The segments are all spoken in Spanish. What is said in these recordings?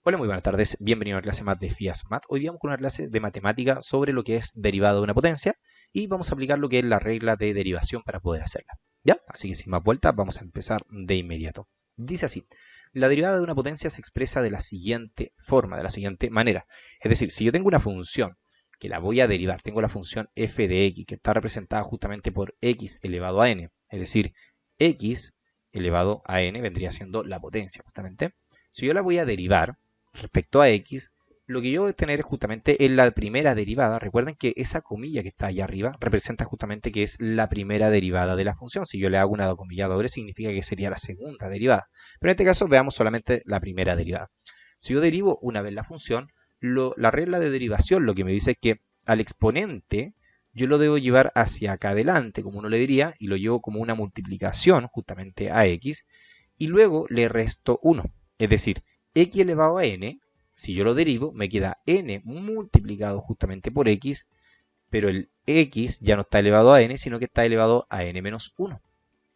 Hola, muy buenas tardes. Bienvenido a una clase más de FIAS Math. Hoy día vamos con una clase de matemática sobre lo que es derivada de una potencia y vamos a aplicar lo que es la regla de derivación para poder hacerla. ¿Ya? Así que sin más vueltas, vamos a empezar de inmediato. Dice así: la derivada de una potencia se expresa de la siguiente forma, de la siguiente manera. Es decir, si yo tengo una función que la voy a derivar, tengo la función f de x que está representada justamente por x elevado a n, es decir, x elevado a n vendría siendo la potencia justamente. Si yo la voy a derivar respecto a x, lo que yo voy a tener es justamente en la primera derivada. Recuerden que esa comilla que está allá arriba representa justamente que es la primera derivada de la función. Si yo le hago una comilla doble, significa que sería la segunda derivada. Pero en este caso veamos solamente la primera derivada. Si yo derivo una vez la función, la regla de derivación lo que me dice es que al exponente yo lo debo llevar hacia acá adelante, como uno le diría, y lo llevo como una multiplicación justamente a x, y luego le resto 1. Es decir, x elevado a n, si yo lo derivo, me queda n multiplicado justamente por x, pero el x ya no está elevado a n, sino que está elevado a n menos 1.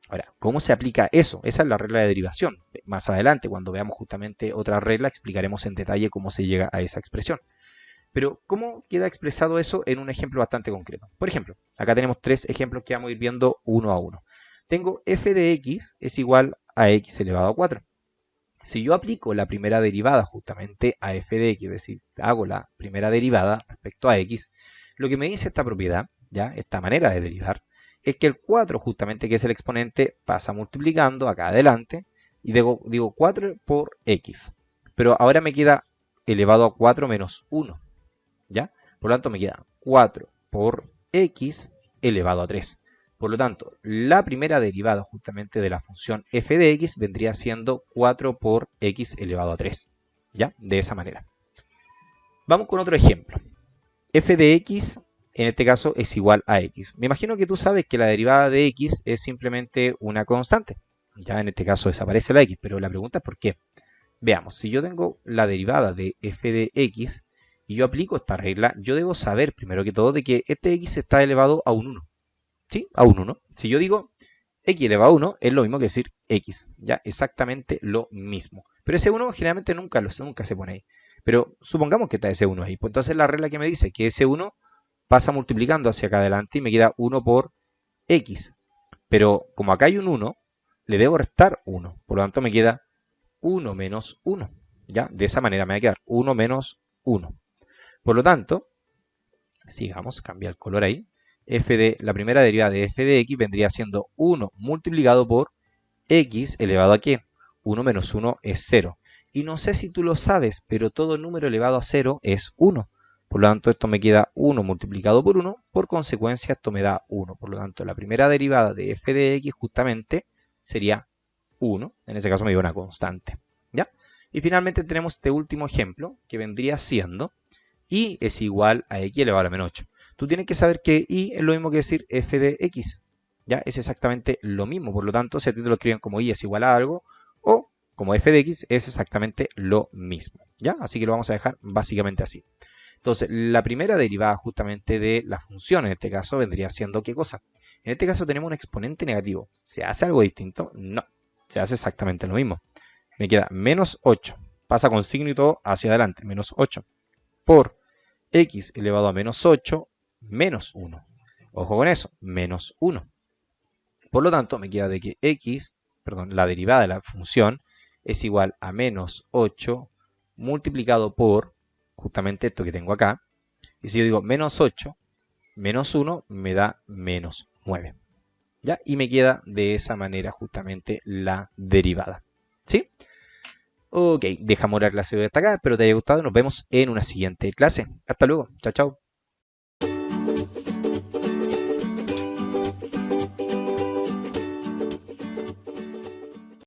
Ahora, ¿cómo se aplica eso? Esa es la regla de derivación. Más adelante, cuando veamos justamente otra regla, explicaremos en detalle cómo se llega a esa expresión. Pero, ¿cómo queda expresado eso en un ejemplo bastante concreto? Por ejemplo, acá tenemos tres ejemplos que vamos a ir viendo uno a uno. Tengo f de x es igual a x elevado a 4. Si yo aplico la primera derivada justamente a f de x, es decir, hago la primera derivada respecto a x, lo que me dice esta propiedad, ya esta manera de derivar, es que el 4 justamente, que es el exponente, pasa multiplicando acá adelante, y digo 4 por x. Pero ahora me queda elevado a 4 menos 1, ¿ya? Por lo tanto me queda 4 por x elevado a 3. Por lo tanto, la primera derivada justamente de la función f de x vendría siendo 4 por x elevado a 3. ¿Ya? De esa manera. Vamos con otro ejemplo. F de x, en este caso, es igual a x. Me imagino que tú sabes que la derivada de x es simplemente una constante. Ya en este caso desaparece la x, pero la pregunta es ¿por qué? Veamos, si yo tengo la derivada de f de x y yo aplico esta regla, yo debo saber primero que todo de que este x está elevado a un 1. ¿Sí? A un 1. Si yo digo x elevado a 1, es lo mismo que decir x. Ya, exactamente lo mismo. Pero ese 1 generalmente nunca se pone ahí. Pero supongamos que está ese 1 ahí. Pues entonces la regla que me dice que ese 1 pasa multiplicando hacia acá adelante y me queda 1 por x. Pero como acá hay un 1, le debo restar 1. Por lo tanto me queda 1 menos 1. ¿Ya? De esa manera me va a quedar 1 menos 1. Por lo tanto, sigamos, cambia el color ahí. La primera derivada de f de x vendría siendo 1 multiplicado por x elevado a ¿qué? 1 menos 1 es 0. Y no sé si tú lo sabes, pero todo número elevado a 0 es 1. Por lo tanto, esto me queda 1 multiplicado por 1. Por consecuencia, esto me da 1. Por lo tanto, la primera derivada de f de x justamente sería 1. En ese caso me dio una constante. ¿Ya? Y finalmente tenemos este último ejemplo, que vendría siendo y es igual a x elevado a la menos 8. Tú tienes que saber que y es lo mismo que decir f de x. ¿Ya? Es exactamente lo mismo. Por lo tanto, si a ti te lo escriben como y es igual a algo, o como f de x es exactamente lo mismo. ¿Ya? Así que lo vamos a dejar básicamente así. Entonces, la primera derivada justamente de la función, en este caso, vendría siendo ¿qué cosa? En este caso tenemos un exponente negativo. ¿Se hace algo distinto? No. Se hace exactamente lo mismo. Me queda menos 8. Pasa con signo y todo hacia adelante. Menos 8 por x elevado a menos 8 menos 1. Ojo con eso, menos 1. Por lo tanto, me queda de que la derivada de la función es igual a menos 8 multiplicado por justamente esto que tengo acá. Y si yo digo menos 8 menos 1 me da menos 9. ¿Ya? Y me queda de esa manera justamente la derivada. ¿Sí? Ok, dejamos la clase de hasta acá. Espero te haya gustado. Nos vemos en una siguiente clase. Hasta luego. Chao, chao.